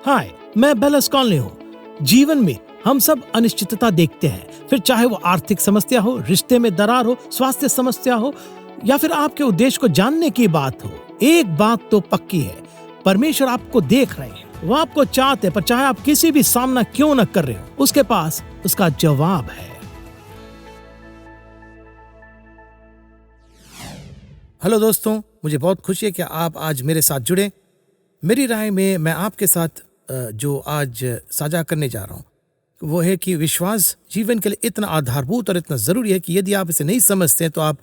हाय, मैं बेलस कॉलोनी हूँ। जीवन में हम सब अनिश्चितता देखते हैं, फिर चाहे वो आर्थिक समस्या हो, रिश्ते में दरार हो, स्वास्थ्य समस्या हो या फिर आपके उद्देश्य को जानने की बात हो। एक बात तो पक्की है, परमेश्वर आपको देख रहे हैं, वो आपको चाहते हैं, पर चाहे आप किसी भी सामना क्यों न कर रहे हो, उसके पास उसका जवाब है। हेलो दोस्तों, मुझे बहुत खुशी है कि आप आज मेरे साथ जुड़े। मेरी राय में मैं आपके साथ जो आज साझा करने जा रहा हूँ वो है कि विश्वास जीवन के लिए इतना आधारभूत और इतना ज़रूरी है कि यदि आप इसे नहीं समझते हैं तो आप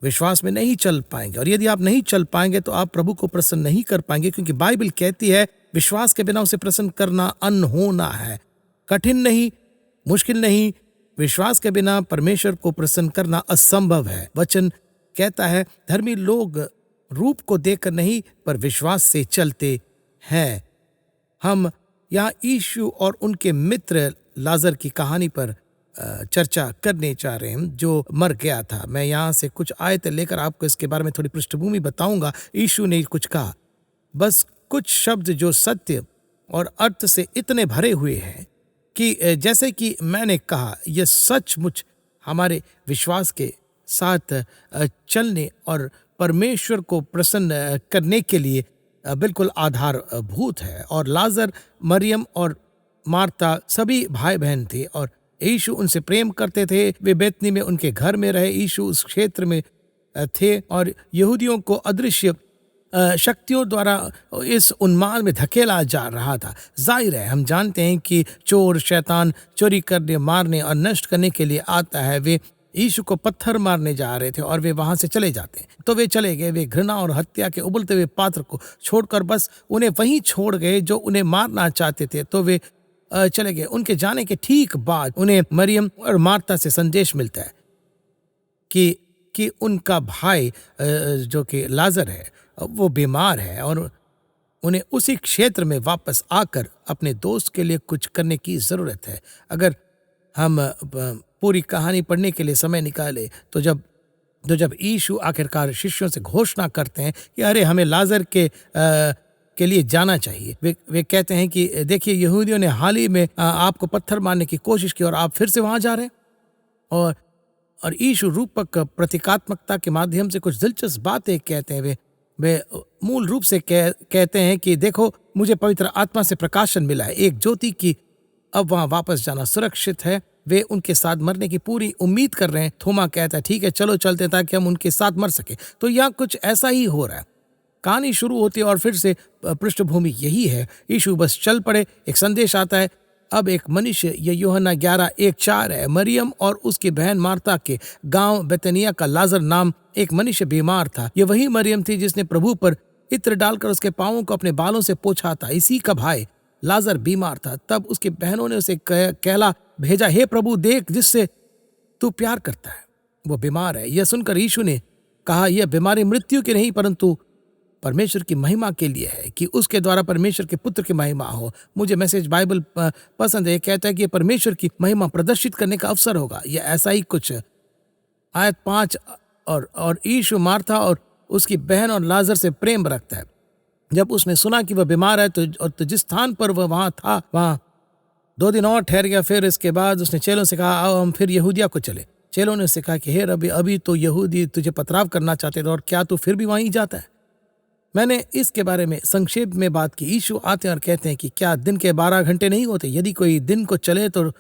विश्वास में नहीं चल पाएंगे, और यदि आप नहीं चल पाएंगे तो आप प्रभु को प्रसन्न नहीं कर पाएंगे, क्योंकि बाइबल कहती है विश्वास के बिना उसे प्रसन्न करना अनहोना है। कठिन नहीं, मुश्किल नहीं, विश्वास के बिना परमेश्वर को प्रसन्न करना असंभव है। वचन कहता है धर्मी लोग रूप को देखकर नहीं पर विश्वास से चलते हैं। हम यहाँ यीशु और उनके मित्र लाजर की कहानी पर चर्चा करने जा रहे हैं जो मर गया था। मैं यहाँ से कुछ आयतें लेकर आपको इसके बारे में थोड़ी पृष्ठभूमि बताऊंगा। यीशु ने कुछ कहा, बस कुछ शब्द जो सत्य और अर्थ से इतने भरे हुए हैं कि जैसे कि मैंने कहा, यह सचमुच हमारे विश्वास के साथ चलने और परमेश्वर को प्रसन्न करने के लिए बिल्कुल आधारभूत है। और लाजर, मरियम और मार्ता सभी भाई बहन थे और यीशु उनसे प्रेम करते थे। वे बेतनी में उनके घर में रहे। यीशु उस क्षेत्र में थे और यहूदियों को अदृश्य शक्तियों द्वारा इस उन्माद में धकेला जा रहा था। जाहिर है, हम जानते हैं कि चोर शैतान चोरी करने, मारने और नष्ट करने के लिए आता है। वे यीशु को पत्थर मारने जा रहे थे और वे वहां से चले जाते हैं, तो वे चले गए। वे घृणा और हत्या के उबलते हुए पात्र को छोड़कर बस उन्हें वहीं छोड़ गए जो उन्हें मारना चाहते थे, तो वे चले गए। उनके जाने के ठीक बाद उन्हें मरियम और मार्ता से संदेश मिलता है कि उनका भाई जो कि लाजर है वो बीमार है और उन्हें उसी क्षेत्र में वापस आकर अपने दोस्त के लिए कुछ करने की जरूरत है। अगर हम पूरी कहानी पढ़ने के लिए समय निकाले तो जब यीशु आखिरकार शिष्यों से घोषणा करते हैं कि अरे हमें लाजर के लिए जाना चाहिए, वे कहते हैं कि देखिए यहूदियों ने हाल ही में आपको पत्थर मारने की कोशिश की और आप फिर से वहां जा रहे हैं। और यीशु रूपक प्रतीकात्मकता के माध्यम से कुछ दिलचस्प बातें कहते हैं। वे मूल रूप से कहते हैं कि देखो, मुझे पवित्र आत्मा से प्रकाशन मिला है, एक ज्योति की, अब वहां वापस जाना सुरक्षित है। वे उनके साथ मरने की पूरी उम्मीद कर रहे हैं। थोमा कहता है ठीक है चलो चलते ताकि हम उनके साथ मर सके। तो यहाँ कुछ ऐसा ही हो रहा है। कहानी शुरू होती है और फिर से पृष्ठभूमि यही है। यीशु बस चल पड़े, एक संदेश आता है। अब एक मनुष्य, ये यूहन्ना 11:1-4 है, मरियम और उसकी बहन मार्ता के गांव बेतनिया का लाजर नाम एक मनुष्य बीमार था। ये वही मरियम थी जिसने प्रभु पर इत्र डालकर उसके पांवों को अपने बालों से पोंछा था। इसी का भाई लाजर बीमार था। तब उसकी बहनों ने उसे कहला भेजा, हे प्रभु देख, जिससे तू प्यार करता है वो बीमार है। यह सुनकर यीशु ने कहा, यह बीमारी मृत्यु की नहीं परंतु परमेश्वर की महिमा के लिए है, कि उसके द्वारा परमेश्वर के पुत्र की महिमा हो। मुझे मैसेज बाइबल पसंद है। कहता है कि परमेश्वर की महिमा प्रदर्शित करने का अवसर होगा। यह ऐसा ही कुछ। आयत 5 और यीशु मार्था और उसकी बहन और लाजर से प्रेम रखता है। जब उसने सुना कि वह बीमार है तो जिस स्थान पर वह वहां था वहां 2 दिन और ठहर गया। फिर इसके बाद उसने चेलों से कहा, आओ हम फिर यहूदिया को चले। चेलों ने उससे कहा कि हे रब्बी, अभी तो यहूदी तुझे पथराव करना चाहते थे और क्या तू फिर भी वहीं जाता है? मैंने इसके बारे में संक्षेप में बात की। यीशु आते और कहते हैं कि क्या दिन के 12 घंटे नहीं होते? यदि कोई दिन को चले तो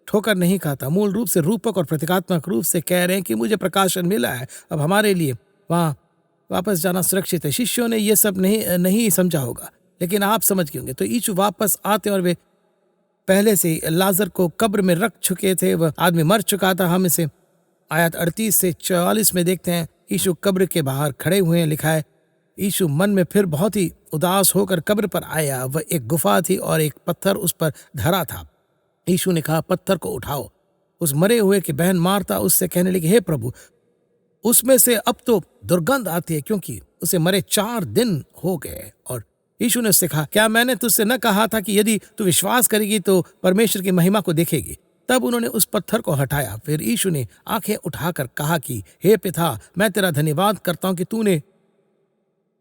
ठोकर नहीं खाता। मूल रूप से रूपक और प्रतीकात्मक रूप से कह रहे हैं कि मुझे प्रकाशन मिला है, अब हमारे लिए वहां वापस जाना सुरक्षित है। शिष्यों ने यह सब नहीं समझा होगा, लेकिन आप समझ गए होंगे। तो यीशु वापस आते और वे पहले से लाजर को कब्र में रख चुके थे। वह आदमी मर चुका था। हम इसे आयत 38 से 44 में देखते हैं। यीशु कब्र के बाहर खड़े हुए हैं। लिखा है, यीशु मन में फिर बहुत ही उदास होकर कब्र पर आया। वह एक गुफा थी और एक पत्थर उस पर धरा था। यीशु ने कहा, पत्थर को उठाओ। उस मरे हुए की बहन मार्ता उससे कहने लगी, हे प्रभु, उसमें से अब तो दुर्गंध आती है, क्योंकि उसे मरे 4 दिन हो गए। और यीशु ने उससे कहा, क्या मैंने तुझसे न कहा था कि यदि तू विश्वास करेगी तो परमेश्वर की महिमा को देखेगी? तब उन्होंने उस पत्थर को हटाया। फिर यीशु ने आंखें उठाकर कहा कि हे पिता, मैं तेरा धन्यवाद करता हूं कि तूने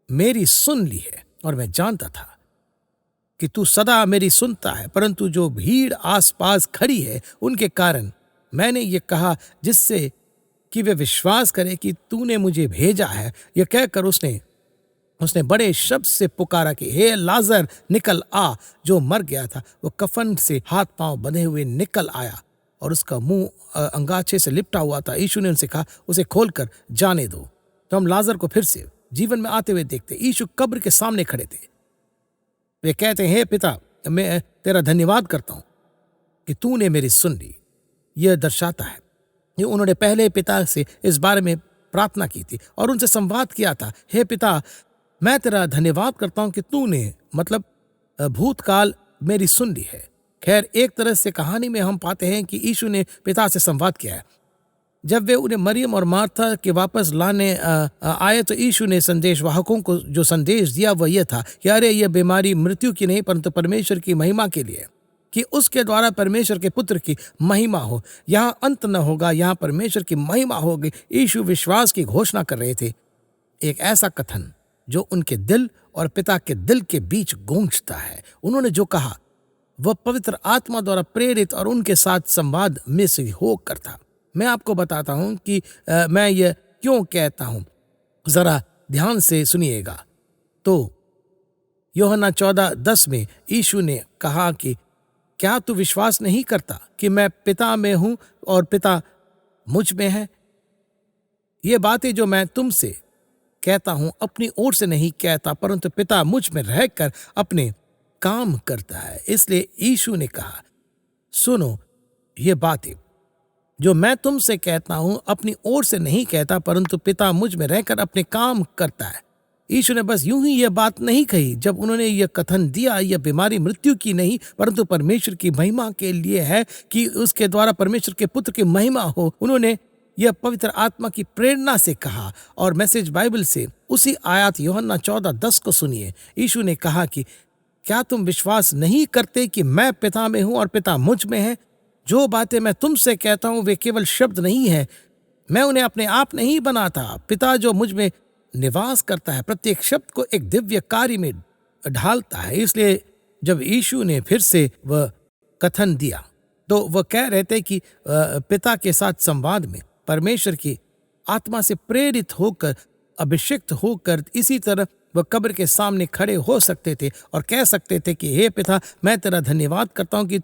मेरी सुन ली है, और मैं जानता था कि तू सदा मेरी सुनता है, परंतु जो भीड़ आसपास खड़ी है उनके कारण मैंने ये कहा, जिससे कि वे विश्वास करें कि तूने मुझे भेजा है। यह कहकर उसने उसने बड़े शब्द से पुकारा कि हे लाजर, निकल आ। जो मर गया था वो कफन से हाथ पांव बंधे हुए निकल आया और उसका मुंह अंगाछे से लिपटा हुआ था। यीशु ने उनसे कहा, उसे खोलकर जाने दो। तो हम लाजर को फिर से जीवन में आते हुए देखते। यीशु कब्र के सामने खड़े थे। वे कहते हैं, हे पिता, मैं तेरा धन्यवाद करता हूं कि तूने मेरी सुन ली। यह दर्शाता है कि उन्होंने पहले पिता से इस बारे में प्रार्थना की थी और उनसे संवाद किया था। हे पिता, मैं तेरा धन्यवाद करता हूं कि तूने, मतलब भूतकाल, मेरी सुन ली है। खैर, एक तरह से कहानी में हम पाते हैं कि यीशु ने पिता से संवाद किया है। जब वे उन्हें मरियम और मार्था के वापस लाने आए तो यीशु ने संदेशवाहकों को जो संदेश दिया वह यह था कि अरे, यह बीमारी मृत्यु की नहीं परंतु परमेश्वर की महिमा के लिए, कि उसके द्वारा परमेश्वर के पुत्र की महिमा हो। यहाँ अंत न होगा, यहाँ परमेश्वर की महिमा होगी। यीशु विश्वास की घोषणा कर रहे थे, एक ऐसा कथन जो उनके दिल और पिता के दिल के बीच गूंजता है। उन्होंने जो कहा वह पवित्र आत्मा द्वारा प्रेरित और उनके साथ संवाद में से होकर था। मैं आपको बताता हूं कि मैं यह क्यों कहता हूं, जरा ध्यान से सुनिएगा। तो यूहन्ना 14:10 में यीशु ने कहा कि क्या तू विश्वास नहीं करता कि मैं पिता में हूं और पिता मुझ में है? ये बातें जो मैं तुमसे कहता हूं अपनी ओर से नहीं कहता, परंतु पिता मुझ में रहकर अपने काम करता है। इसलिए यीशु ने कहा, सुनो, ये बातें जो मैं तुमसे कहता हूं अपनी ओर से नहीं कहता, परंतु पिता मुझ में रहकर अपने काम करता है। यीशु ने बस यूं ही यह बात नहीं कही। जब उन्होंने यह कथन दिया, यह बीमारी मृत्यु की नहीं परंतु परमेश्वर की महिमा के लिए है, कि उसके द्वारा परमेश्वर के पुत्र की महिमा हो, उन्होंने यह पवित्र आत्मा की प्रेरणा से कहा। और मैसेज बाइबल से उसी आयत यूहन्ना 14:10 को सुनिए। यीशु ने कहा कि क्या तुम विश्वास नहीं करते कि मैं पिता में हूं और पिता मुझ में है? जो बातें मैं तुमसे कहता हूं वे केवल शब्द नहीं है, मैं उन्हें अपने आप नहीं बनाता। पिता जो मुझ में निवास करता है प्रत्येक शब्द को एक दिव्य कार्य में ढालता है। इसलिए जब यीशु ने फिर से वह कथन दिया तो वह कह रहे थे कि पिता के साथ संवाद में परमेश्वर की आत्मा से प्रेरित होकर, अभिषिक्त होकर, इसी तरह वह कब्र के सामने खड़े हो सकते थे और कह सकते थे कि हे पिता, मैं तेरा धन्यवाद करता हूं कि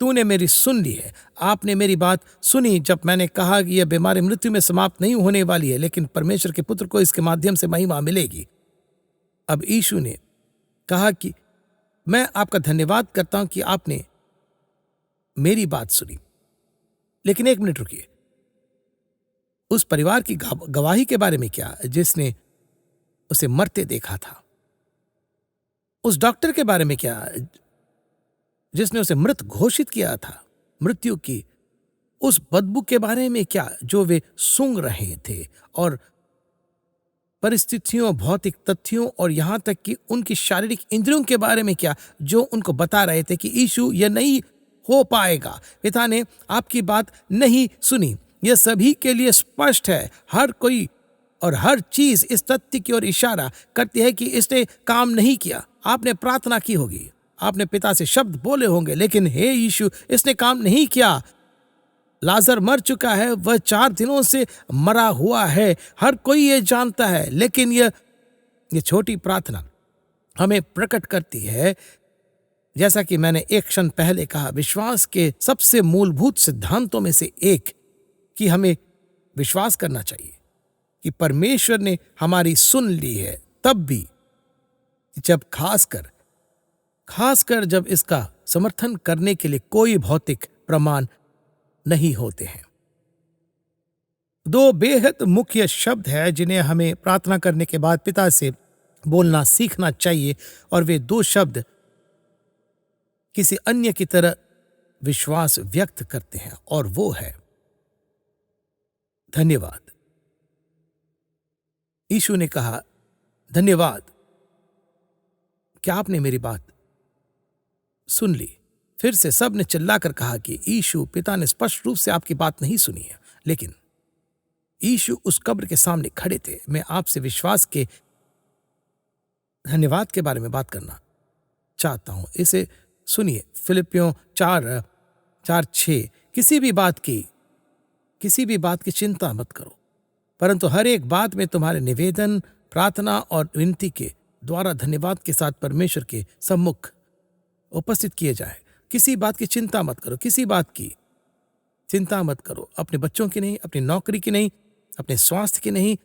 तूने मेरी सुन ली है। आपने मेरी बात सुनी जब मैंने कहा कि यह बीमारी मृत्यु में समाप्त नहीं होने वाली है, लेकिन परमेश्वर के पुत्र को इसके माध्यम से महिमा मिलेगी। अब यीशु ने कहा कि मैं आपका धन्यवाद करता हूं कि आपने मेरी बात सुनी। लेकिन एक मिनट रुकिए, उस परिवार की गवाही के बारे में क्या जिसने उसे मरते देखा था? उस डॉक्टर के बारे में क्या जिसने उसे मृत घोषित किया था? मृत्यु की उस बदबू के बारे में क्या जो वे सूंघ रहे थे? और परिस्थितियों, भौतिक तथ्यों और यहां तक कि उनकी शारीरिक इंद्रियों के बारे में क्या जो उनको बता रहे थे कि यीशु, यह नहीं हो पाएगा, पिता ने आपकी बात नहीं सुनी। यह सभी के लिए स्पष्ट है। हर कोई और हर चीज इस तथ्य की ओर इशारा करती है कि इसने काम नहीं किया। आपने प्रार्थना की होगी, आपने पिता से शब्द बोले होंगे, लेकिन हे यीशु, इसने काम नहीं किया। लाजर मर चुका है, वह 4 दिनों से मरा हुआ है, हर कोई ये जानता है। लेकिन यह छोटी प्रार्थना हमें प्रकट करती है, जैसा कि मैंने एक क्षण पहले कहा, विश्वास के सबसे मूलभूत सिद्धांतों में से एक, कि हमें विश्वास करना चाहिए कि परमेश्वर ने हमारी सुन ली है, तब भी जब खासकर जब इसका समर्थन करने के लिए कोई भौतिक प्रमाण नहीं होते हैं। 2 बेहद मुख्य शब्द हैं जिन्हें हमें प्रार्थना करने के बाद पिता से बोलना सीखना चाहिए, और वे 2 शब्द किसी अन्य की तरह विश्वास व्यक्त करते हैं, और वो है धन्यवाद। यीशु ने कहा, धन्यवाद, क्या आपने मेरी बात सुन ली? फिर से सब ने चिल्लाकर कहा कि यीशु, पिता ने स्पष्ट रूप से आपकी बात नहीं सुनी है। लेकिन यीशु उस कब्र के सामने खड़े थे। मैं आपसे विश्वास के धन्यवाद के बारे में बात करना चाहता हूँ। इसे सुनिए, फिलिपियों 4:6। किसी भी बात की चिंता मत करो, परंतु हर एक बात में तुम्हारे निवेदन, प्रार्थना और विनती के द्वारा धन्यवाद के साथ परमेश्वर के सम्मुख उपस्थित किए जाए। किसी बात की चिंता मत करो, किसी बात की चिंता मत करो। अपने बच्चों की नहीं, अपनी नौकरी की नहीं, अपने स्वास्थ्य की नहीं,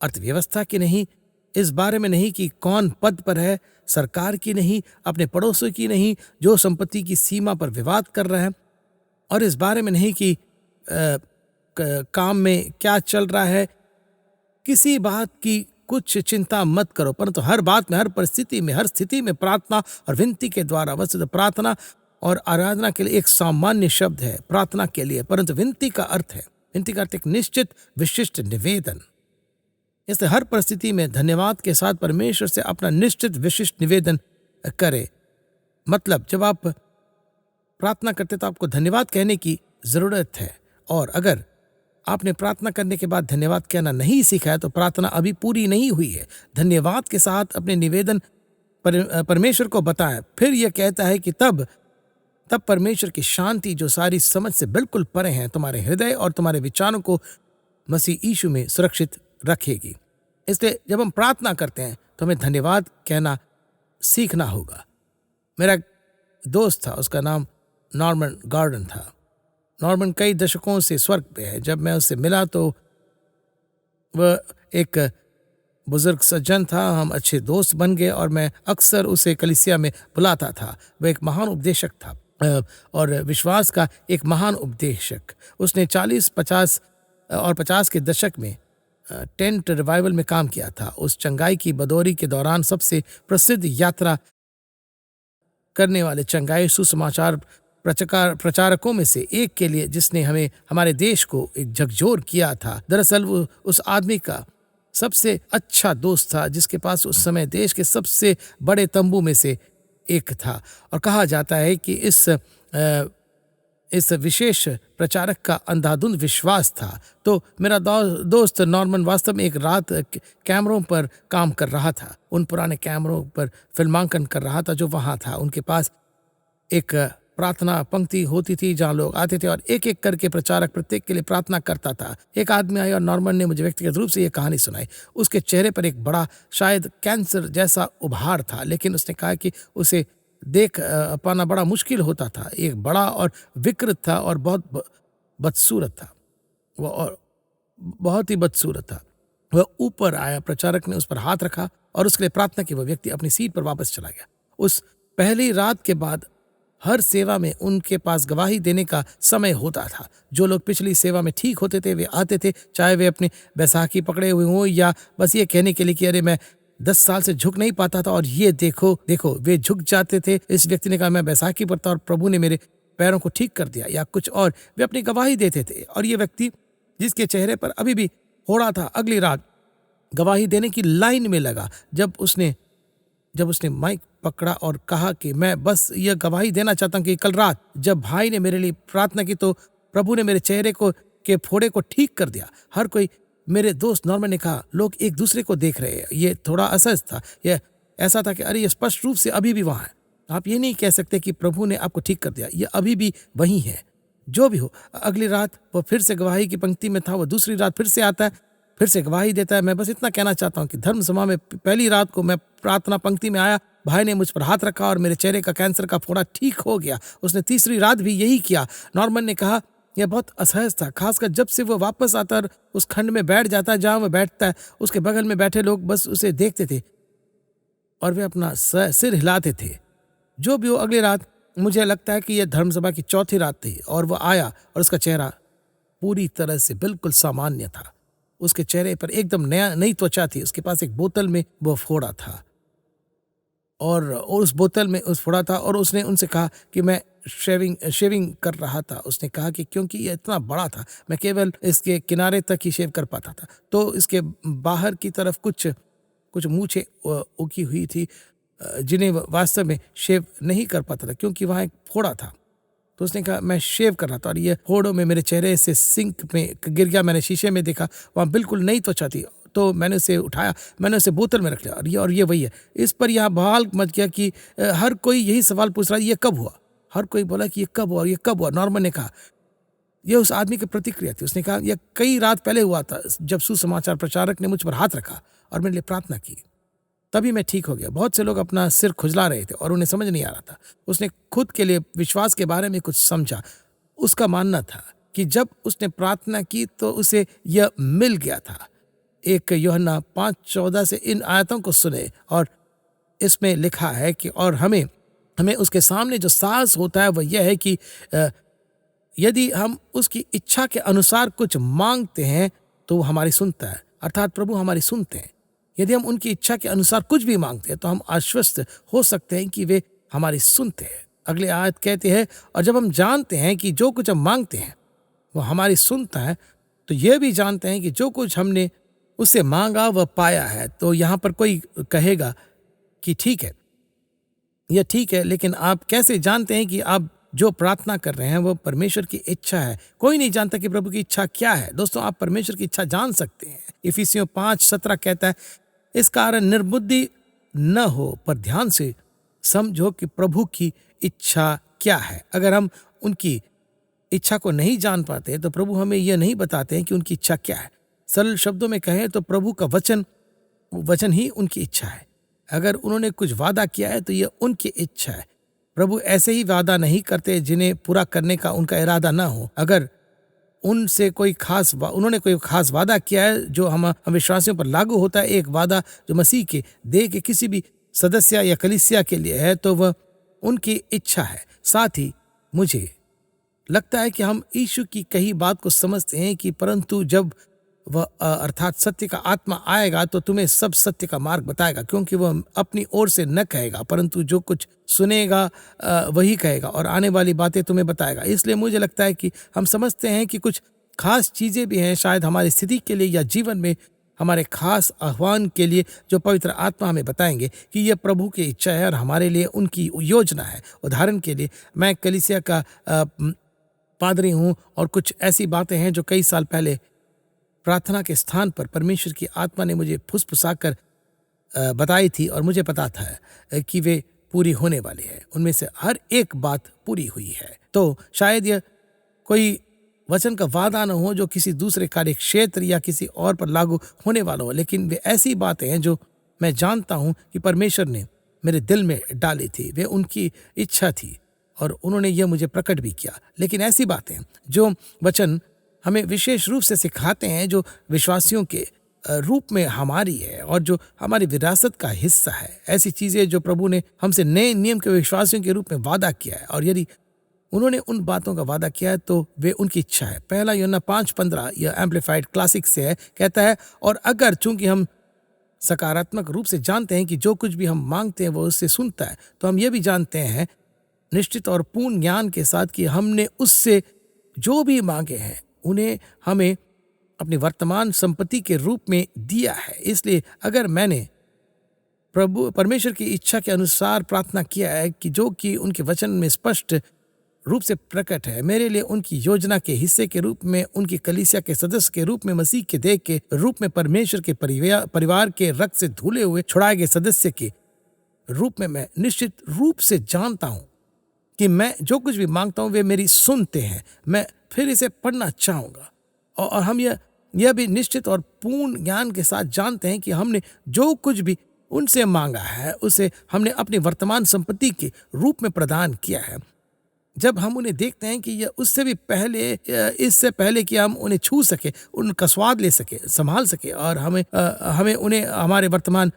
अर्थव्यवस्था की नहीं, इस बारे में नहीं कि कौन पद पर है, सरकार की नहीं, अपने पड़ोसों की नहीं, जो संपत्ति की सीमा पर विवाद कर रहा है, और इस बारे में नहीं कि काम में क्या चल रहा है। किसी बात की कुछ चिंता मत करो, परंतु हर बात में, हर परिस्थिति में, हर स्थिति में प्रार्थना और विनती के द्वारा, वस्तुतः प्रार्थना और आराधना के लिए एक सामान्य शब्द है प्रार्थना के लिए, परंतु विनती का अर्थ एक निश्चित विशिष्ट निवेदन। इसलिए हर परिस्थिति में धन्यवाद के साथ परमेश्वर से अपना निश्चित विशिष्ट निवेदन करे। मतलब जब आप प्रार्थना करते तो आपको धन्यवाद कहने की जरूरत है, और अगर आपने प्रार्थना करने के बाद धन्यवाद कहना नहीं सीखा है तो प्रार्थना अभी पूरी नहीं हुई है। धन्यवाद के साथ अपने निवेदन परमेश्वर को बताएं। फिर यह कहता है कि तब परमेश्वर की शांति, जो सारी समझ से बिल्कुल परे हैं, तुम्हारे हृदय और तुम्हारे विचारों को मसीह यीशु में सुरक्षित रखेगी। इसलिए जब हम प्रार्थना करते हैं तो हमें धन्यवाद कहना सीखना होगा। मेरा दोस्त था, उसका नाम नॉर्मन गॉर्डन था। नॉर्मन कई दशकों से स्वर्ग पे है। जब मैं उससे मिला तो वह एक बुजुर्ग सज्जन था, हम अच्छे दोस्त बन गए और मैं अक्सर उसे कलीसिया में बुलाता था। वह एक महान उपदेशक था और विश्वास का एक महान उपदेशक। उसने 40, 50 और 50 के दशक में टेंट रिवाइवल में काम किया था। उस चंगाई की बदौरी के दौरान सबसे प्रसिद्ध यात्रा करने वाले चंगाई सुसमाचार प्रचारकों में से एक के लिए, जिसने हमारे देश को एक झकझोर किया था। दरअसल वो उस आदमी का सबसे अच्छा दोस्त था, जिसके पास उस समय देश के सबसे बड़े तंबू में से एक था। और कहा जाता है कि इस विशेष प्रचारक का अंधाधुंध विश्वास था। तो मेरा दोस्त नॉर्मन वास्तव में एक रात कैमरों पर काम कर रहा था, उन पुराने कैमरों पर फिल्मांकन कर रहा था जो वहाँ था। उनके पास एक प्रार्थना पंक्ति होती थी जहाँ लोग आते थे और एक एक करके प्रचारक प्रत्येक के लिए प्रार्थना करता था। एक आदमी आया और नॉर्मन ने मुझे व्यक्तिगत रूप से ये कहानी सुनाई। उसके चेहरे पर एक बड़ा, शायद कैंसर जैसा उभार था, लेकिन उसने कहा कि उसे देख पाना बड़ा मुश्किल होता था। एक बड़ा और विकृत था और बहुत बदसूरत था वह, और बहुत ही बदसूरत था। वह ऊपर आया, प्रचारक ने उस पर हाथ रखा और उसके लिए प्रार्थना की। वह व्यक्ति अपनी सीट पर वापस चला गया। उस पहली रात के बाद हर सेवा में उनके पास गवाही देने का समय होता था। जो लोग पिछली सेवा में ठीक होते थे वे आते थे, चाहे वे अपनी बैसाखी पकड़े हुए हों या बस ये कहने के लिए कि अरे मैं 10 साल से झुक नहीं पाता था और ये देखो वे झुक जाते थे। इस व्यक्ति ने कहा मैं बैसाखी पर था और प्रभु ने मेरे पैरों को ठीक कर दिया, या कुछ और। वे अपनी गवाही देते थे। और ये व्यक्ति जिसके चेहरे पर अभी भी होड़ा था, अगली रात गवाही देने की लाइन में लगा। जब उसने माइक पकड़ा और कहा कि मैं बस यह गवाही देना चाहता हूं कि कल रात जब भाई ने मेरे लिए प्रार्थना की तो प्रभु ने मेरे चेहरे के फोड़े को ठीक कर दिया। हर कोई, मेरे दोस्त नॉर्मन ने कहा, लोग एक दूसरे को देख रहे हैं। ये थोड़ा असहज था। यह ऐसा था कि अरे ये स्पष्ट रूप से अभी भी वहां है। आप ये नहीं कह सकते कि प्रभु ने आपको ठीक कर दिया, ये अभी भी वही है। जो भी हो, अगली रात वो फिर से गवाही की पंक्ति में था। वो दूसरी रात फिर से आता है, फिर से गवाही देता है। मैं बस इतना कहना चाहता हूँ कि धर्म सभा में पहली रात को मैं प्रार्थना पंक्ति में आया, भाई ने मुझ पर हाथ रखा और मेरे चेहरे का कैंसर का फोड़ा ठीक हो गया। उसने तीसरी रात भी यही किया। नॉर्मन ने कहा यह बहुत असहज था, खासकर जब से वो वापस आता और उस खंड में बैठ जाता है जहां वह बैठता है। उसके बगल में बैठे लोग बस उसे देखते थे और वे अपना सिर हिलाते थे। जो भी हो, अगली रात मुझे लगता है कि यह धर्मसभा की चौथी रात थी और वह आया और उसका चेहरा पूरी तरह से बिल्कुल सामान्य था। उसके चेहरे पर एकदम नई त्वचा थी। उसके पास एक बोतल में वो फोड़ा था और उस बोतल में उस फोड़ा था। और उसने उनसे कहा कि मैं शेविंग कर रहा था। उसने कहा कि क्योंकि ये इतना बड़ा था मैं केवल इसके किनारे तक ही शेव कर पाता था, तो इसके बाहर की तरफ कुछ मूछें उगी हुई थी जिन्हें वास्तव में शेव नहीं कर पाता था क्योंकि वहाँ एक फोड़ा था। तो उसने कहा मैं शेव कर रहा था और ये फोड़ों में मेरे चेहरे से सिंक में गिर गया। मैंने शीशे में देखा, वहाँ बिल्कुल नई त्वचा थी। तो मैंने उसे उठाया, मैंने उसे बोतल में रख लिया और ये वही है। इस पर यह बवाल मच गया कि हर कोई यही सवाल पूछ रहा है, ये कब हुआ? हर कोई बोला कि ये कब हुआ, ये कब हुआ? नॉर्मन ने कहा, ये उस आदमी की प्रतिक्रिया थी। उसने कहा, यह कई रात पहले हुआ था, जब सुसमाचार प्रचारक ने मुझ पर हाथ रखा और मेरे लिए प्रार्थना की, तभी मैं ठीक हो गया। बहुत से लोग अपना सिर खुजला रहे थे और उन्हें समझ नहीं आ रहा था। उसने खुद के लिए विश्वास के बारे में कुछ समझा। उसका मानना था कि जब उसने प्रार्थना की तो उसे यह मिल गया था। 1 यूहन्ना 5:14 से इन आयतों को सुने और इसमें लिखा है कि और हमें उसके सामने जो साहस होता है वह यह है कि यदि हम उसकी इच्छा के अनुसार कुछ मांगते हैं तो वो हमारी सुनता है, अर्थात प्रभु हमारी सुनते हैं। यदि हम उनकी इच्छा के अनुसार कुछ भी मांगते हैं तो हम आश्वस्त हो सकते हैं कि वे हमारी सुनते हैं। अगले आयत कहते हैं, और जब हम जानते हैं कि जो कुछ हम मांगते हैं वो हमारी सुनता है, तो यह भी जानते हैं कि जो कुछ हमने उससे मांगा वह पाया है। तो यहाँ पर कोई कहेगा कि ठीक है, यह ठीक है, लेकिन आप कैसे जानते हैं कि आप जो प्रार्थना कर रहे हैं वो परमेश्वर की इच्छा है? कोई नहीं जानता कि प्रभु की इच्छा क्या है। दोस्तों, आप परमेश्वर की इच्छा जान सकते हैं। इफिसियों 5:17 कहता है, इस कारण निर्बुद्धि न हो, पर ध्यान से समझो कि प्रभु की इच्छा क्या है। अगर हम उनकी इच्छा को नहीं जान पाते तो प्रभु हमें यह नहीं बताते हैं कि उनकी इच्छा क्या है। सरल शब्दों में कहें तो प्रभु का वचन ही उनकी इच्छा है। अगर उन्होंने कुछ वादा किया है तो यह उनकी इच्छा है। प्रभु ऐसे ही वादा नहीं करते जिन्हें पूरा करने का उनका इरादा ना हो। अगर उन्होंने कोई खास वादा किया है जो हम विश्वासियों पर लागू होता है, एक वादा जो मसीह के देह के किसी भी सदस्य या कलीसिया के लिए है, तो वह उनकी इच्छा है। साथ ही मुझे लगता है कि हम यीशु की कही बात को समझते हैं कि परंतु जब वह अर्थात सत्य का आत्मा आएगा तो तुम्हें सब सत्य का मार्ग बताएगा, क्योंकि वह अपनी ओर से न कहेगा, परंतु जो कुछ सुनेगा वही कहेगा और आने वाली बातें तुम्हें बताएगा। इसलिए मुझे लगता है कि हम समझते हैं कि कुछ खास चीज़ें भी हैं शायद हमारी स्थिति के लिए या जीवन में हमारे खास आह्वान के लिए, जो पवित्र आत्मा हमें बताएंगे कि यह प्रभु की इच्छा है और हमारे लिए उनकी योजना है। उदाहरण के लिए, मैं कलीसिया का पादरी हूँ और कुछ ऐसी बातें हैं जो कई साल पहले प्रार्थना के स्थान पर परमेश्वर की आत्मा ने मुझे फुसफुसाकर बताई थी और मुझे पता था कि वे पूरी होने वाली है। उनमें से हर एक बात पूरी हुई है। तो शायद यह कोई वचन का वादा न हो जो किसी दूसरे कार्य क्षेत्र या किसी और पर लागू होने वाला हो, लेकिन वे ऐसी बातें हैं जो मैं जानता हूं कि परमेश्वर ने मेरे दिल में डाली थी। वे उनकी इच्छा थी और उन्होंने यह मुझे प्रकट भी किया। लेकिन ऐसी बातें जो वचन हमें विशेष रूप से सिखाते हैं, जो विश्वासियों के रूप में हमारी है और जो हमारी विरासत का हिस्सा है, ऐसी चीज़ें जो प्रभु ने हमसे नए नियम के विश्वासियों के रूप में वादा किया है, और यदि उन्होंने उन बातों का वादा किया है तो वे उनकी इच्छा है। 1 यूहन्ना 5:15 यह एम्प्लीफाइड क्लासिक से है, कहता है, और अगर चूंकि हम सकारात्मक रूप से जानते हैं कि जो कुछ भी हम मांगते हैं वो उससे सुनता है, तो हम यह भी जानते हैं निश्चित और पूर्ण ज्ञान के साथ कि हमने उससे जो भी मांगे हैं उन्हें हमें अपनी वर्तमान संपत्ति के रूप में दिया है। इसलिए अगर मैंने परमेश्वर की इच्छा के अनुसार प्रार्थना किया है कि जो कि उनके वचन में स्पष्ट रूप से प्रकट है, मेरे लिए उनकी योजना के हिस्से के रूप में, उनकी कलीसिया के सदस्य के रूप में, मसीह के देह के रूप में, परमेश्वर के परिवार के रक्त से धुले हुए छुड़ाए गए सदस्य के रूप में, मैं निश्चित रूप से जानता हूं कि मैं जो कुछ भी मांगता हूं वे मेरी सुनते हैं। मैं फिर इसे पढ़ना चाहूंगा और हम यह भी निश्चित और पूर्ण ज्ञान के साथ जानते हैं कि हमने जो कुछ भी उनसे मांगा है उसे हमने अपनी वर्तमान संपत्ति के रूप में प्रदान किया है। जब हम उन्हें देखते हैं कि यह उससे भी पहले, इससे पहले कि हम उन्हें छू सके, उनका स्वाद ले सके, संभाल सके, और हमें उन्हें हमारे वर्तमान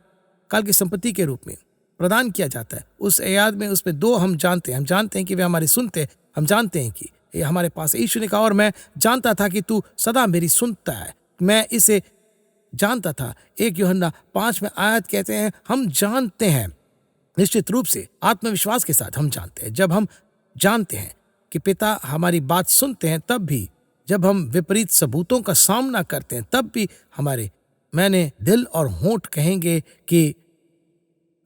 काल की संपत्ति के रूप में प्रदान किया जाता है। उस याद में उसमें दो हम जानते हैं कि वे हमारी सुनते, हम जानते हैं कि ये हमारे पास। यीशु ने कहा, और मैं जानता था कि तू सदा मेरी सुनता है। मैं इसे जानता था। 1 यूहन्ना 5 में आयत कहते हैं, हम जानते हैं, निश्चित रूप से आत्मविश्वास के साथ हम जानते हैं। जब हम जानते हैं कि पिता हमारी बात सुनते हैं, तब भी जब हम विपरीत सबूतों का सामना करते हैं, तब भी मैंने दिल और होंठ कहेंगे कि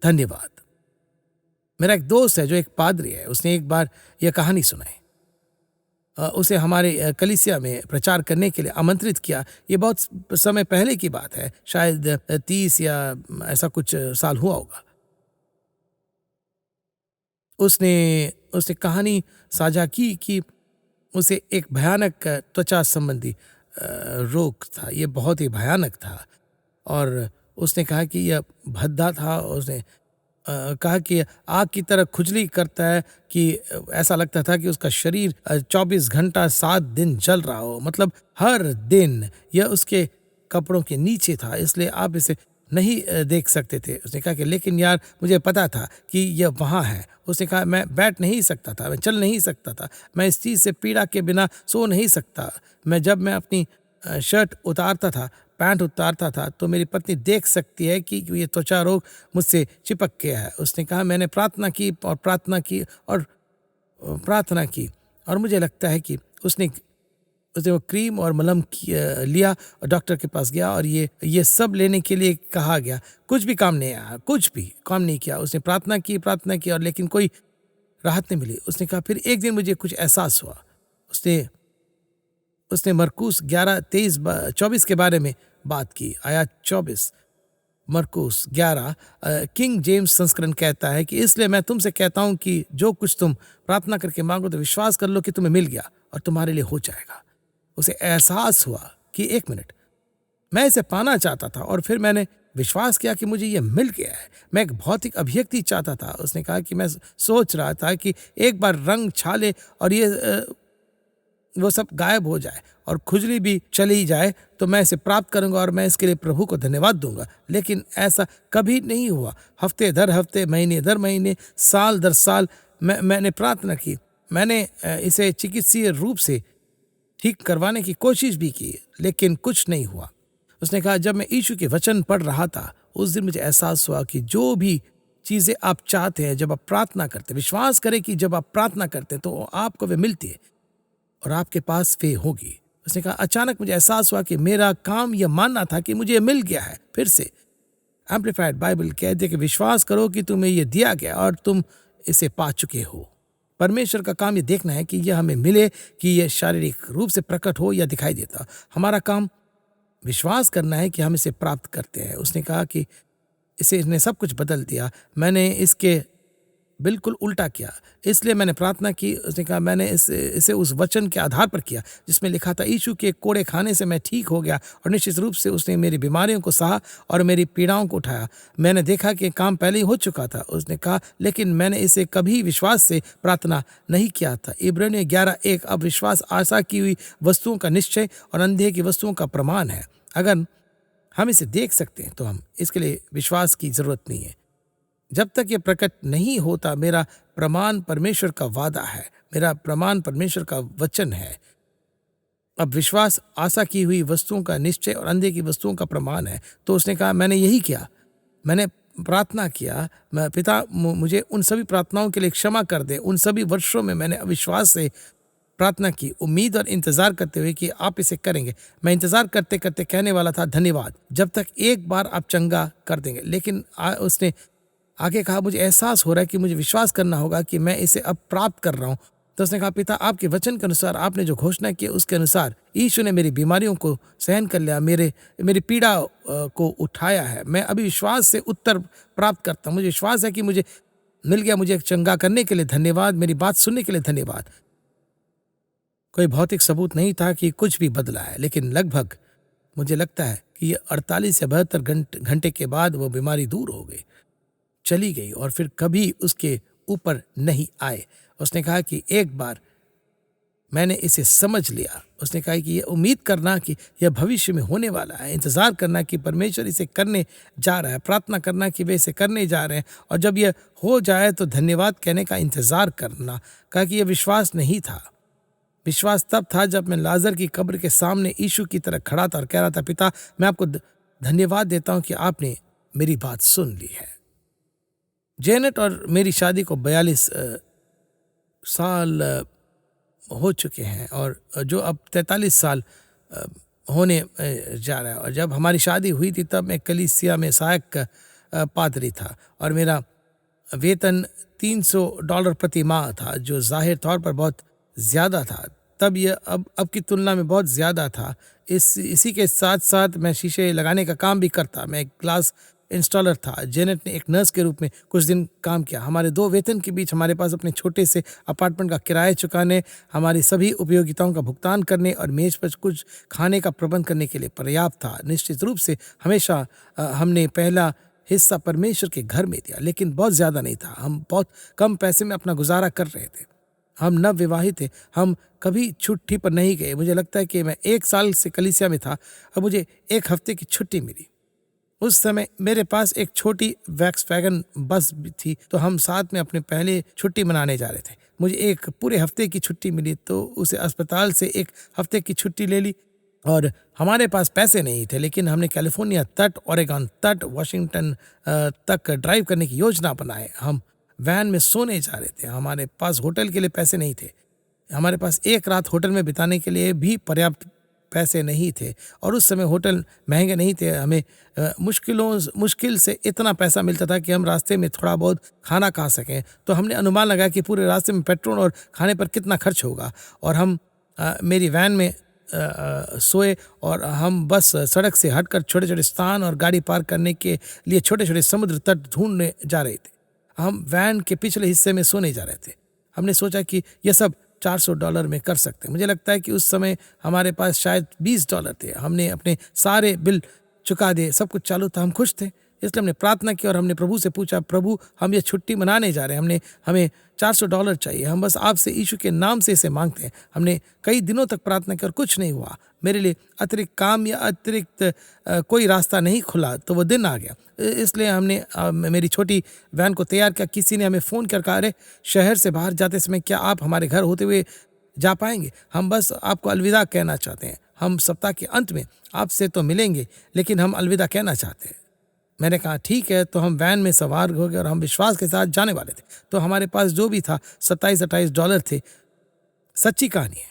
धन्यवाद। मेरा एक दोस्त है जो एक पादरी है। उसने एक बार यह कहानी सुनाई। उसे हमारे कलीसिया में प्रचार करने के लिए आमंत्रित किया। ये बहुत समय पहले की बात है, शायद 30 या ऐसा कुछ साल हुआ होगा। उसने उसने कहानी साझा की कि उसे एक भयानक त्वचा संबंधी रोग था। ये बहुत ही भयानक था और उसने कहा कि यह भद्दा था। उसने कहा कि आग की तरह खुजली करता है, कि ऐसा लगता था कि उसका शरीर 24 घंटा 7 दिन जल रहा हो, मतलब हर दिन। यह उसके कपड़ों के नीचे था, इसलिए आप इसे नहीं देख सकते थे। उसने कहा कि लेकिन यार, मुझे पता था कि यह वहाँ है। उसने कहा मैं बैठ नहीं सकता था, मैं चल नहीं सकता था, मैं इस चीज़ से पीड़ा के बिना सो नहीं सकता। जब मैं अपनी शर्ट उतारता था, पैंट उतारता था, तो मेरी पत्नी देख सकती है कि ये त्वचा रोग मुझसे चिपक गया है। उसने कहा मैंने प्रार्थना की और प्रार्थना की और प्रार्थना की, और मुझे लगता है कि उसने उसने वो क्रीम और मलहम लिया और डॉक्टर के पास गया, और ये सब लेने के लिए कहा गया। कुछ भी काम नहीं आया, कुछ भी काम नहीं किया। उसने प्रार्थना की, और लेकिन कोई राहत नहीं मिली। उसने कहा फिर एक दिन मुझे कुछ एहसास हुआ। उसने उसने मरकुस 11:23-24 के बारे में बात की। आया 24, मरकुस 11, किंग जेम्स संस्करण कहता है कि इसलिए मैं तुमसे कहता हूं कि जो कुछ तुम प्रार्थना करके मांगो तो विश्वास कर लो कि तुम्हें मिल गया और तुम्हारे लिए हो जाएगा। उसे एहसास हुआ कि एक मिनट, मैं इसे पाना चाहता था और फिर मैंने विश्वास किया कि मुझे यह मिल गया है। मैं एक भौतिक अभिव्यक्ति चाहता था। उसने कहा कि मैं सोच रहा था कि एक बार रंग छाले और वो सब गायब हो जाए और खुजली भी चली जाए, तो मैं इसे प्राप्त करूंगा और मैं इसके लिए प्रभु को धन्यवाद दूंगा। लेकिन ऐसा कभी नहीं हुआ। हफ्ते दर हफ्ते, महीने दर महीने, साल दर साल मैंने प्रार्थना की। मैंने इसे चिकित्सीय रूप से ठीक करवाने की कोशिश भी की, लेकिन कुछ नहीं हुआ। उसने कहा जब मैं यीशु के वचन पढ़ रहा था, उस दिन मुझे एहसास हुआ कि जो भी चीजें आप चाहते हैं, जब आप प्रार्थना करते, विश्वास करें कि जब आप प्रार्थना करते तो आपको वे मिलती है और आपके पास वे होगी। उसने कहा अचानक मुझे एहसास हुआ कि मेरा काम यह मानना था कि मुझे मिल गया है। फिर से एम्प्लीफाइड बाइबल कहते कि विश्वास करो कि तुम्हें यह दिया गया और तुम इसे पा चुके हो। परमेश्वर का काम ये देखना है कि यह हमें मिले, कि यह शारीरिक रूप से प्रकट हो या दिखाई देता। हमारा काम विश्वास करना है कि हम इसे प्राप्त करते हैं। उसने कहा कि इसने सब कुछ बदल दिया। मैंने इसके बिल्कुल उल्टा किया, इसलिए मैंने प्रार्थना की। उसने कहा मैंने इसे उस वचन के आधार पर किया जिसमें लिखा था यीशु के कोड़े खाने से मैं ठीक हो गया, और निश्चित रूप से उसने मेरी बीमारियों को सहा और मेरी पीड़ाओं को उठाया। मैंने देखा कि काम पहले ही हो चुका था। उसने कहा लेकिन मैंने इसे कभी विश्वास से प्रार्थना नहीं किया था। इब्रानियों 11:1, अब विश्वास आशा की हुई वस्तुओं का निश्चय और अंधे की वस्तुओं का प्रमाण है। अगर हम इसे देख सकते हैं तो हम इसके लिए विश्वास की जरूरत नहीं है। जब तक ये प्रकट नहीं होता, मेरा प्रमाण परमेश्वर का वादा है, मेरा प्रमाण परमेश्वर का वचन है। अब विश्वास आशा की हुई वस्तुओं का निश्चय और अंधे की वस्तुओं का प्रमाण है। तो उसने कहा मैंने यही किया, मैंने प्रार्थना किया। मैं पिता मुझे उन सभी प्रार्थनाओं के लिए क्षमा कर दे। उन सभी वर्षों में मैंने अविश्वास से प्रार्थना की, उम्मीद और इंतजार करते हुए कि आप इसे करेंगे। मैं इंतजार करते करते कहने वाला था धन्यवाद, जब तक एक बार आप चंगा कर देंगे। लेकिन उसने आगे कहा मुझे एहसास हो रहा है कि मुझे विश्वास करना होगा कि मैं इसे अब प्राप्त कर रहा हूं। तो उसने कहा पिता, आपके वचन के अनुसार, आपने जो घोषणा की उसके अनुसार यीशु ने मेरी बीमारियों को सहन कर लिया, मेरी पीड़ा को उठाया है। मैं अभी विश्वास से उत्तर प्राप्त करता हूं। मुझे विश्वास है कि मुझे मिल गया। मुझे चंगा करने के लिए धन्यवाद, मेरी बात सुनने के लिए धन्यवाद। कोई भौतिक सबूत नहीं था कि कुछ भी बदला है, लेकिन लगभग मुझे लगता है कि ये 48 या 72 घंटे के बाद वो बीमारी दूर हो गई, चली गई और फिर कभी उसके ऊपर नहीं आए। उसने कहा कि एक बार मैंने इसे समझ लिया। उसने कहा कि ये उम्मीद करना कि यह भविष्य में होने वाला है, इंतजार करना कि परमेश्वर इसे करने जा रहा है, प्रार्थना करना कि वे इसे करने जा रहे हैं, और जब यह हो जाए तो धन्यवाद कहने का इंतजार करना। कहा कि यह विश्वास नहीं था। विश्वास तब था जब मैं लाजर की कब्र के सामने यीशु की तरह खड़ा था और कह रहा था पिता, मैं आपको धन्यवाद देता हूं कि आपने मेरी बात सुन ली है। जेनेट और मेरी शादी को 42 साल हो चुके हैं, और जो अब 43 साल होने जा रहा है। और जब हमारी शादी हुई थी तब मैं कलीसिया में सहायक पादरी था और मेरा वेतन $300 प्रति माह था, जो जाहिर तौर पर बहुत ज़्यादा था। तब ये अब की तुलना में बहुत ज़्यादा था। इसी के साथ-साथ मैं शीशे लगाने का काम भी करता। मैं एक ग्लास इंस्टॉलर था। जेनेट ने एक नर्स के रूप में कुछ दिन काम किया। हमारे 2 वेतन के बीच हमारे पास अपने छोटे से अपार्टमेंट का किराया चुकाने, हमारी सभी उपयोगिताओं का भुगतान करने और मेज़ पर कुछ खाने का प्रबंध करने के लिए पर्याप्त था। निश्चित रूप से हमेशा हमने पहला हिस्सा परमेश्वर के घर में दिया, लेकिन बहुत ज़्यादा नहीं था। हम बहुत कम पैसे में अपना गुज़ारा कर रहे थे। हम नवविवाहित थे। हम कभी छुट्टी पर नहीं गए। मुझे लगता है कि मैं 1 साल से कलीसिया में था और मुझे 1 हफ़्ते की छुट्टी मिली। उस समय मेरे पास एक छोटी वैक्सवैगन बस भी थी, तो हम साथ में अपने पहले छुट्टी मनाने जा रहे थे। मुझे 1 पूरे हफ्ते की छुट्टी मिली, तो उसे अस्पताल से 1 हफ्ते की छुट्टी ले ली। और हमारे पास पैसे नहीं थे, लेकिन हमने कैलिफोर्निया तट, ओरेगॉन तट, वाशिंगटन तक ड्राइव करने की योजना बनाए। हम वैन में सोने जा रहे थे। हमारे पास होटल के लिए पैसे नहीं थे। हमारे पास 1 रात होटल में बिताने के लिए भी पर्याप्त पैसे नहीं थे, और उस समय होटल महंगे नहीं थे। हमें मुश्किल से इतना पैसा मिलता था कि हम रास्ते में थोड़ा बहुत खाना खा सकें। तो हमने अनुमान लगाया कि पूरे रास्ते में पेट्रोल और खाने पर कितना खर्च होगा, और हम मेरी वैन में सोए, और हम बस सड़क से हटकर छोटे छोटे स्थान और गाड़ी पार्क करने के लिए छोटे छोटे समुद्र तट ढूंढने जा रहे थे। हम वैन के पिछले हिस्से में सोने जा रहे थे। हमने सोचा कि यह सब $400 में कर सकते हैं। मुझे लगता है कि उस समय हमारे पास शायद $20 थे। हमने अपने सारे बिल चुका दिए, सब कुछ चालू था, हम खुश थे। इसलिए हमने प्रार्थना की और हमने प्रभु से पूछा, प्रभु हम ये छुट्टी मनाने जा रहे हैं, हमें $400 चाहिए। हम बस आपसे यीशु के नाम से इसे मांगते हैं। हमने कई दिनों तक प्रार्थना की और कुछ नहीं हुआ। मेरे लिए अतिरिक्त काम या अतिरिक्त कोई रास्ता नहीं खुला, तो वो दिन आ गया। इसलिए हमने मेरी छोटी वैन को तैयार किया। किसी ने हमें फ़ोन कर कहा, अरे शहर से बाहर जाते समय क्या आप हमारे घर होते हुए जा पाएंगे? हम बस आपको अलविदा कहना चाहते हैं। हम सप्ताह के अंत में आपसे तो मिलेंगे, लेकिन हम अलविदा कहना चाहते हैं। मैंने कहा ठीक है। तो हम वैन में सवार हो गए और हम विश्वास के साथ जाने वाले थे। तो हमारे पास जो भी था $27-28 थे। सच्ची कहानी है।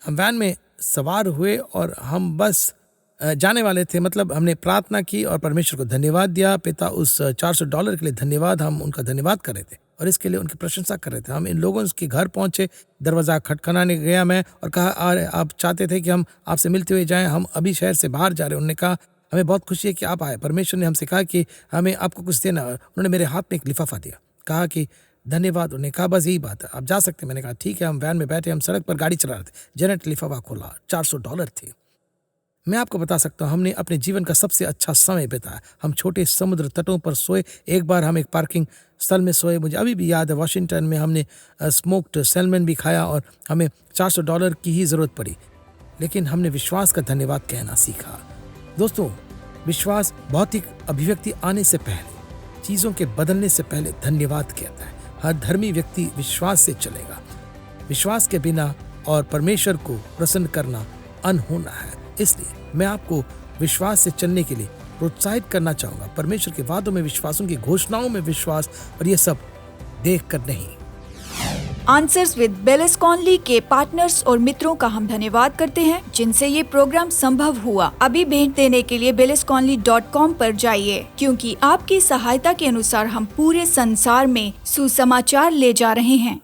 हम वैन में सवार हुए और हम बस जाने वाले थे। मतलब हमने प्रार्थना की और परमेश्वर को धन्यवाद दिया। पिता, उस $400 के लिए धन्यवाद। हम उनका धन्यवाद कर रहे थे और इसके लिए उनकी प्रशंसा कर रहे थे। हम इन लोगों के घर पहुंचे। दरवाज़ा खटखटाने गया मैं और कहा, अरे आप चाहते थे कि हम आपसे मिलते हुए जाएं, हम अभी शहर से बाहर जा रहे हैं। उन्होंने कहा, हमें बहुत खुशी है कि आप आए। परमेश्वर ने हमसे कहा कि हमें आपको कुछ देना। उन्होंने मेरे हाथ में एक लिफाफा दिया, कहा कि धन्यवाद। उन्होंने कहा बस यही बात है, आप जा सकते हैं। मैंने कहा ठीक है। हम वैन में बैठे, हम सड़क पर गाड़ी चला रहे थे। जेनेट लिफाफा खोला, $400 थे। मैं आपको बता सकता हूँ, हमने अपने जीवन का सबसे अच्छा समय बिताया। हम छोटे समुद्र तटों पर सोए। एक बार हम एक पार्किंग स्थल में सोए। मुझे अभी भी याद है, वाशिंगटन में हमने स्मोक्ड सैल्मन भी खाया और हमें $400 की ही ज़रूरत पड़ी, लेकिन हमने विश्वास का धन्यवाद कहना सीखा। दोस्तों, विश्वास भौतिक अभिव्यक्ति आने से पहले, चीज़ों के बदलने से पहले धन्यवाद कहता है। हर धर्मी व्यक्ति विश्वास से चलेगा। विश्वास के बिना और परमेश्वर को प्रसन्न करना अनहोना है। इसलिए मैं आपको विश्वास से चलने के लिए प्रोत्साहित करना चाहूँगा। परमेश्वर के वादों में विश्वास, उनकी घोषणाओं में विश्वास, और ये सब देख कर नहीं। आंसर्स विद बेलिस कॉनली के पार्टनर्स और मित्रों का हम धन्यवाद करते हैं, जिनसे ये प्रोग्राम संभव हुआ। अभी भेंट देने के लिए bellisconley.com पर जाइए, क्योंकि आपकी सहायता के अनुसार हम पूरे संसार में सुसमाचार ले जा रहे हैं।